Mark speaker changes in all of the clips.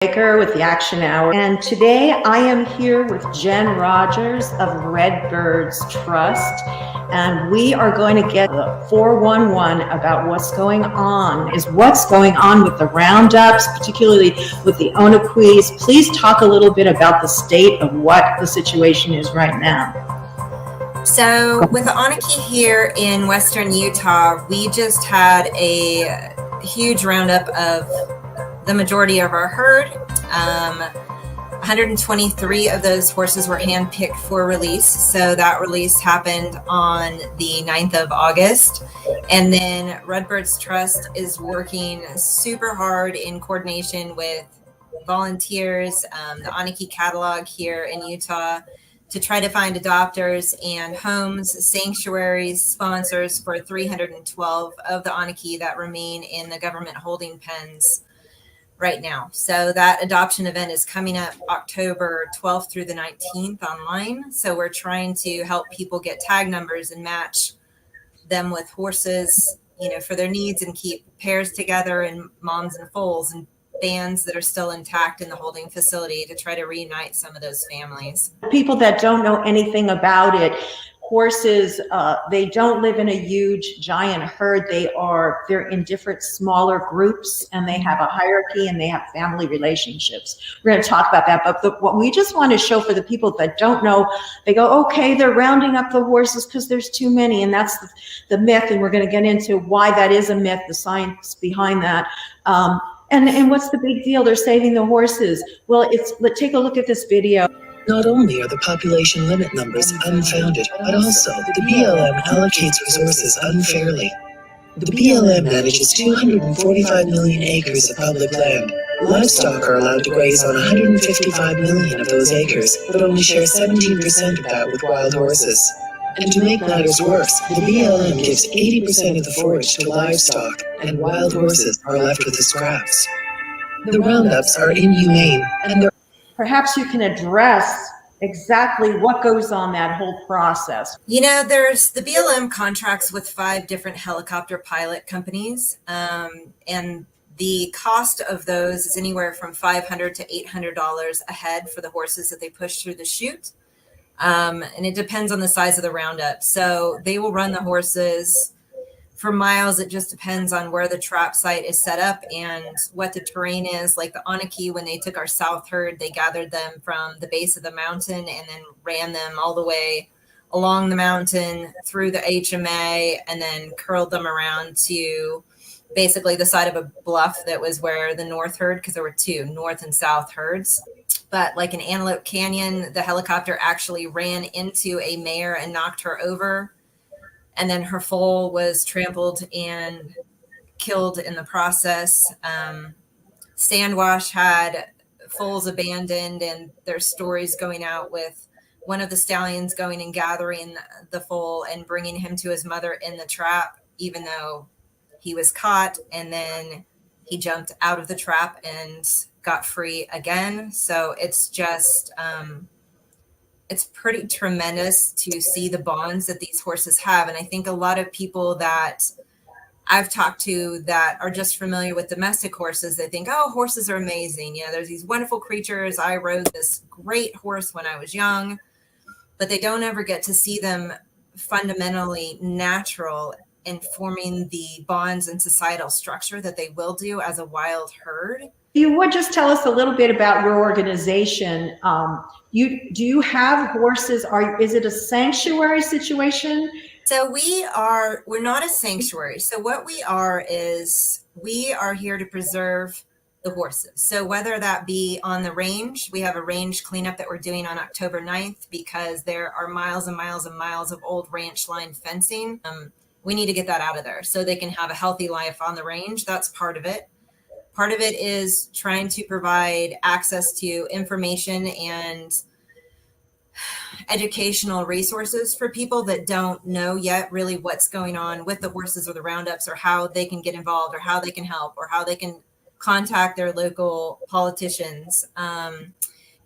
Speaker 1: Baker with the Action Hour, and today I am here with Jen Rogers of Redbirds Trust, and we are going to get the 411 about what's going on with the Roundups, particularly with the Onaqui. Please talk a little bit about the state of what the situation is right now.
Speaker 2: So with the Onaqui here in western Utah, we just had a huge roundup of the majority of our herd. 123 of those horses were handpicked for release. So that release happened on the 9th of August. And then Redbirds Trust is working super hard in coordination with volunteers, the Onaqui catalog here in Utah, to try to find adopters and homes, sanctuaries, sponsors for 312 of the Onaqui that remain in the government holding pens right now. So that adoption event is coming up October 12th through the 19th online. So we're trying to help people get tag numbers and match them with horses, for their needs, and keep pairs together and moms and foals and bands that are still intact in the holding facility to try to reunite some of those families.
Speaker 1: People that don't know anything about it, horses, they don't live in a huge giant herd. They're in different smaller groups, and they have a hierarchy and they have family relationships. We're going to talk about that, but what we just want to show for the people that don't know, they go, okay, they're rounding up the horses because there's too many, and that's the myth, and we're going to get into why that is a myth, the science behind that. And what's the big deal? They're saving the horses. Well, let's take a look at this video.
Speaker 3: Not only are the population limit numbers unfounded, but also the BLM allocates resources unfairly. The BLM manages 245 million acres of public land. Livestock are allowed to graze on 155 million of those acres, but only share 17% of that with wild horses. And to make matters worse, the BLM gives 80% of the forage to livestock, and wild horses are left with the scraps. The roundups are inhumane, and
Speaker 1: perhaps you can address exactly what goes on that whole process.
Speaker 2: There's the BLM contracts with 5 different helicopter pilot companies, and the cost of those is anywhere from $500 to $800 a head for the horses that they push through the chute. And it depends on the size of the roundup. So they will run the horses for miles. It just depends on where the trap site is set up and what the terrain is. Like the Onaqui, when they took our south herd, they gathered them from the base of the mountain and then ran them all the way along the mountain through the HMA and then curled them around to basically the side of a bluff that was where the north herd, because there were 2 north and south herds. But like in Antelope Canyon, the helicopter actually ran into a mare and knocked her over. And then her foal was trampled and killed in the process. Sandwash had foals abandoned, and there's stories going out with one of the stallions going and gathering the foal and bringing him to his mother in the trap, even though he was caught. And then he jumped out of the trap and got free again. So it's just, it's pretty tremendous to see the bonds that these horses have. And I think a lot of people that I've talked to that are just familiar with domestic horses, they think, oh, horses are amazing. There's these wonderful creatures. I rode this great horse when I was young, but they don't ever get to see them fundamentally natural in forming the bonds and societal structure that they will do as a wild herd.
Speaker 1: You would just tell us a little bit about your organization. Do you have horses? Is it a sanctuary situation?
Speaker 2: So we're not a sanctuary. So what we are is we are here to preserve the horses. So whether that be on the range, we have a range cleanup that we're doing on October 9th because there are miles and miles and miles of old ranch line fencing. We need to get that out of there so they can have a healthy life on the range. That's part of it. Part of it is trying to provide access to information and educational resources for people that don't know yet really what's going on with the horses or the roundups, or how they can get involved, or how they can help, or how they can contact their local politicians.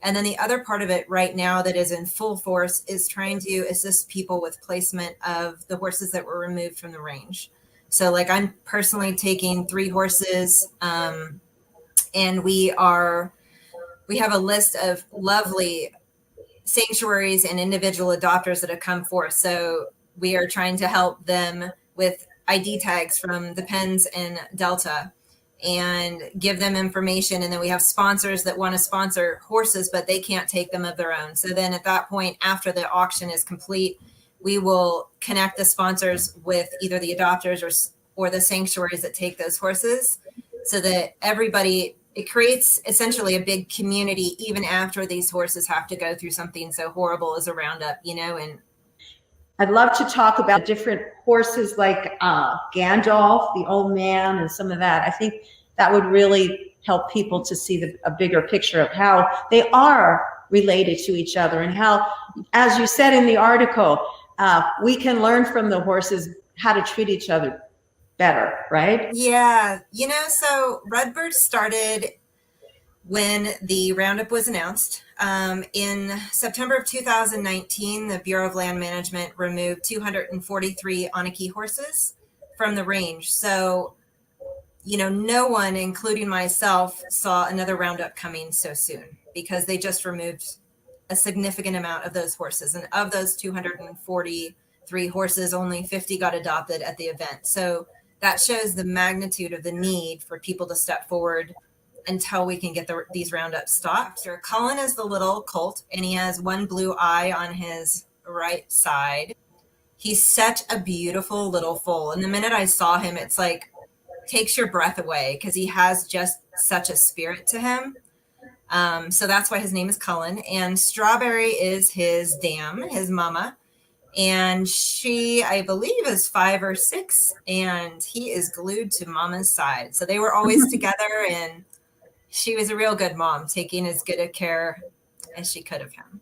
Speaker 2: And then the other part of it right now that is in full force is trying to assist people with placement of the horses that were removed from the range. So like I'm personally taking 3 horses, and we are we have a list of lovely sanctuaries and individual adopters that have come forth. So we are trying to help them with ID tags from the pens in Delta and give them information. And then we have sponsors that want to sponsor horses, but they can't take them of their own. So then at that point, after the auction is complete, we will connect the sponsors with either the adopters or the sanctuaries that take those horses, so that everybody, it creates essentially a big community even after these horses have to go through something so horrible as a roundup, and
Speaker 1: I'd love to talk about different horses like Gandalf, the old man, and some of that. I think that would really help people to see a bigger picture of how they are related to each other, and how, as you said in the article, we can learn from the horses how to treat each other better, right?
Speaker 2: Yeah. So Redbird started when the Roundup was announced. In September of 2019, the Bureau of Land Management removed 243 Onaqui horses from the range. So, no one, including myself, saw another Roundup coming so soon, because they just removed a significant amount of those horses. And of those 243 horses, only 50 got adopted at the event. So that shows the magnitude of the need for people to step forward until we can get these Roundups stopped. Cullen is the little colt, and he has one blue eye on his right side. He's such a beautiful little foal. And the minute I saw him, it's like takes your breath away, because he has just such a spirit to him. So that's why his name is Cullen. And Strawberry is his dam, his mama. And she, I believe, is 5 or 6, and he is glued to mama's side. So they were always together, and she was a real good mom, taking as good a care as she could of him.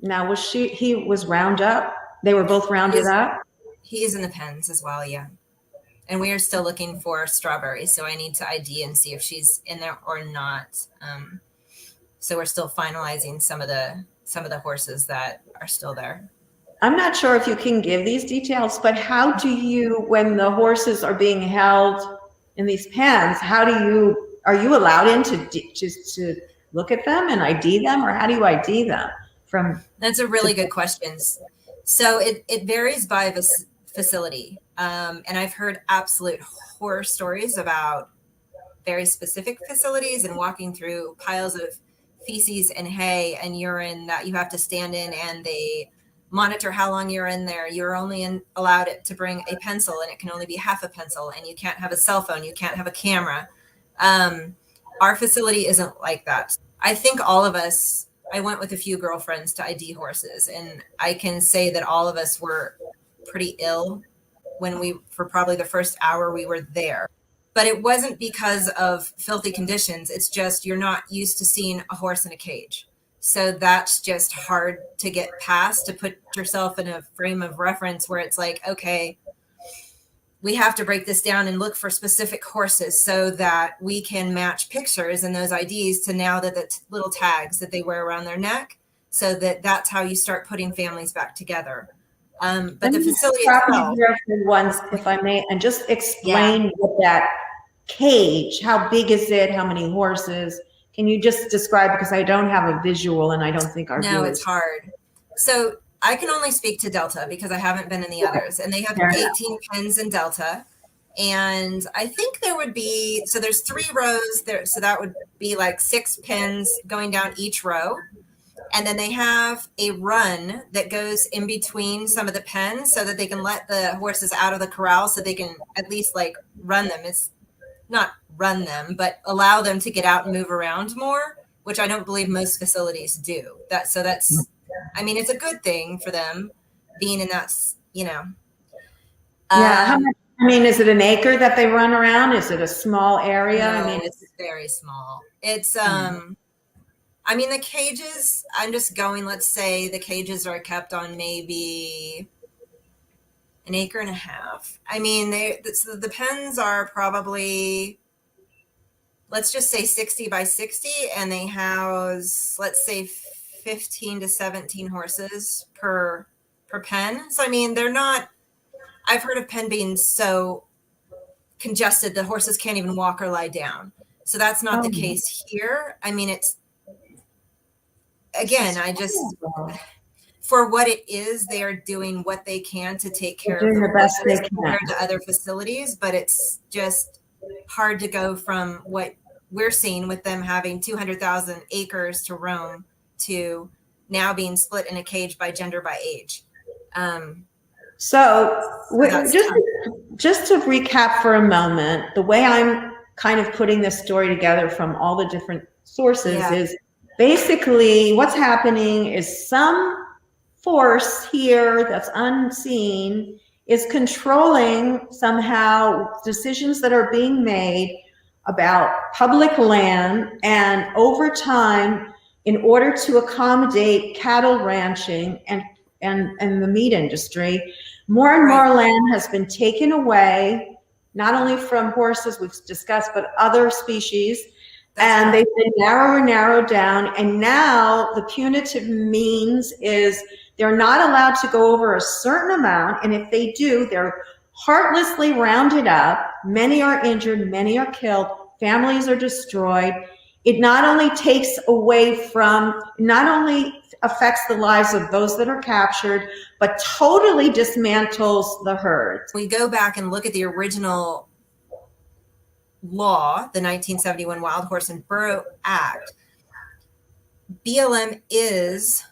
Speaker 1: Now, he was Roundup? They were both rounded up?
Speaker 2: He is in the pens as well, yeah. And we are still looking for Strawberry, so I need to ID and see if she's in there or not. So we're still finalizing some of the horses that are still there.
Speaker 1: I'm not sure if you can give these details, but how do you, when the horses are being held in these pens, are you allowed in to look at them and ID them, or how do you ID them?
Speaker 2: That's a really good question. So it varies by facility. And I've heard absolute horror stories about very specific facilities and walking through piles of feces and hay and urine that you have to stand in, and they monitor how long you're in there. You're only allowed to bring a pencil, and it can only be half a pencil, and you can't have a cell phone. You can't have a camera. Our facility isn't like that. I think all of us, I went with a few girlfriends to ID horses, and I can say that all of us were pretty ill for probably the first hour we were there. But it wasn't because of filthy conditions. It's just you're not used to seeing a horse in a cage. So that's just hard to get past, to put yourself in a frame of reference where it's like, okay, we have to break this down and look for specific horses so that we can match pictures and those IDs to now that the little tags that they wear around their neck, so that's how you start putting families back together. But the facility itself,
Speaker 1: once, if I may, and just explain what that cage, how big is it? How many horses? Can you just describe, because I don't have a visual, and I don't think our
Speaker 2: No,
Speaker 1: viewers.
Speaker 2: it's hard. So I can only speak to Delta because I haven't been in the others, and they have 18 pens in Delta. And I think there would be, so there's 3 rows there. So that would be like 6 pens going down each row. And then they have a run that goes in between some of the pens so that they can let the horses out of the corral, so they can at least like run them. It's not run them, but allow them to get out and move around more, which I don't believe most facilities do. I mean, it's a good thing for them being in that,
Speaker 1: How much, is it an acre that they run around? Is it a small area?
Speaker 2: No, it's very small. It's, the cages, I'm just going, let's say the cages are kept on maybe an acre and a half. The pens are probably, let's just say 60 by 60, and they house, let's say 15 to 17 horses per pen. So, they're not, I've heard of pen being so congested the horses can't even walk or lie down. So that's not the case here. again, I just, for what it is, they are doing what they can to take care
Speaker 1: They're
Speaker 2: of
Speaker 1: doing the best they can
Speaker 2: compared to other facilities, but it's just hard to go from what we're seeing with them having 200,000 acres to roam to now being split in a cage by gender, by age.
Speaker 1: Just to recap for a moment, the way I'm kind of putting this story together from all the different sources is basically what's happening is some force here that's unseen is controlling somehow decisions that are being made about public land, and over time, in order to accommodate cattle ranching and the meat industry, more and more land has been taken away, not only from horses we've discussed, but other species. And they've been narrowed down. And now the punitive means is they're not allowed to go over a certain amount. And if they do, they're heartlessly rounded up. Many are injured, many are killed, families are destroyed. It not only takes away from, not only affects the lives of those that are captured, but totally dismantles the herds.
Speaker 2: We go back and look at the original law, the 1971 Wild Horse and Burro Act. BLM is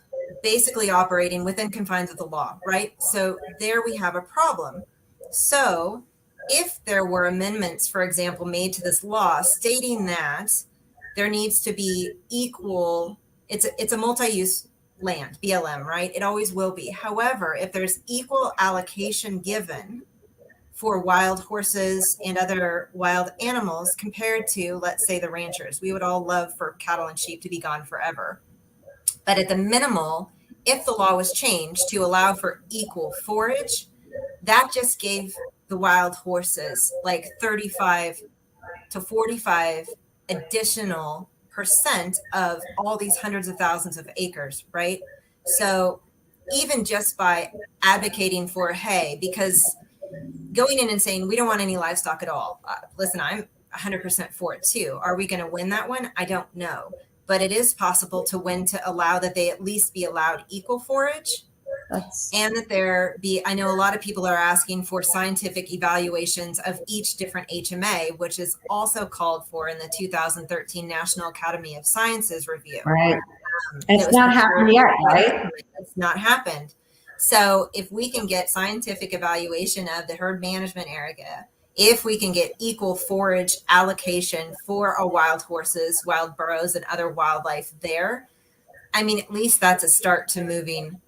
Speaker 2: basically operating within confines of the law, right? So there we have a problem. So if there were amendments, for example, made to this law stating that there needs to be equal, it's a multi-use land, BLM, right? It always will be. However, if there's equal allocation given for wild horses and other wild animals compared to, let's say, the ranchers, we would all love for cattle and sheep to be gone forever. But at the minimal, if the law was changed to allow for equal forage, that just gave the wild horses like 35 to 45 additional % of all these hundreds of thousands of acres, right? So even just by advocating for hay, because going in and saying we don't want any livestock at all, listen, I'm 100% for it too. Are we going to win that one? I don't know, but it is possible to win, to allow that they at least be allowed equal forage. And that there be, I know a lot of people are asking for scientific evaluations of each different HMA, which is also called for in the 2013 National Academy of Sciences review.
Speaker 1: Right. It's not happened yet, right?
Speaker 2: It's not happened. So if we can get scientific evaluation of the herd management area, if we can get equal forage allocation for our wild horses, wild burros, and other wildlife there, I mean, at least that's a start to moving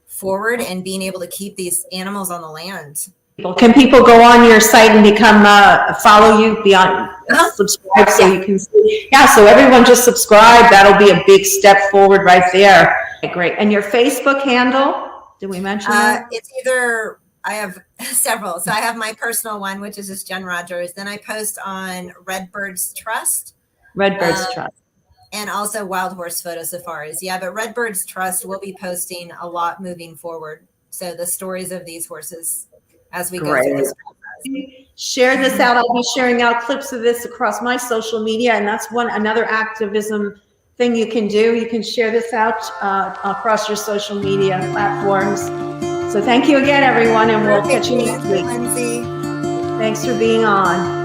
Speaker 2: forward and being able to keep these animals on the land.
Speaker 1: Can people go on your site and become follow you, beyond subscribe, so you can see? Yeah, so everyone just subscribe. That'll be a big step forward right there. Okay, great. And your Facebook handle? Did we mention that?
Speaker 2: It's either, I have several. So I have my personal one, which is just Jen Rogers. Then I post on Redbirds Trust.
Speaker 1: Redbirds Trust.
Speaker 2: And also Wild Horse Photo Safaris. Yeah, but Redbirds Trust will be posting a lot moving forward. So the stories of these horses as we go through this process.
Speaker 1: Share this out. I'll be sharing out clips of this across my social media, and that's another activism thing you can do. You can share this out across your social media platforms. So thank you again, everyone, and we'll catch you next week.
Speaker 2: Lindsay.
Speaker 1: Thanks for being on.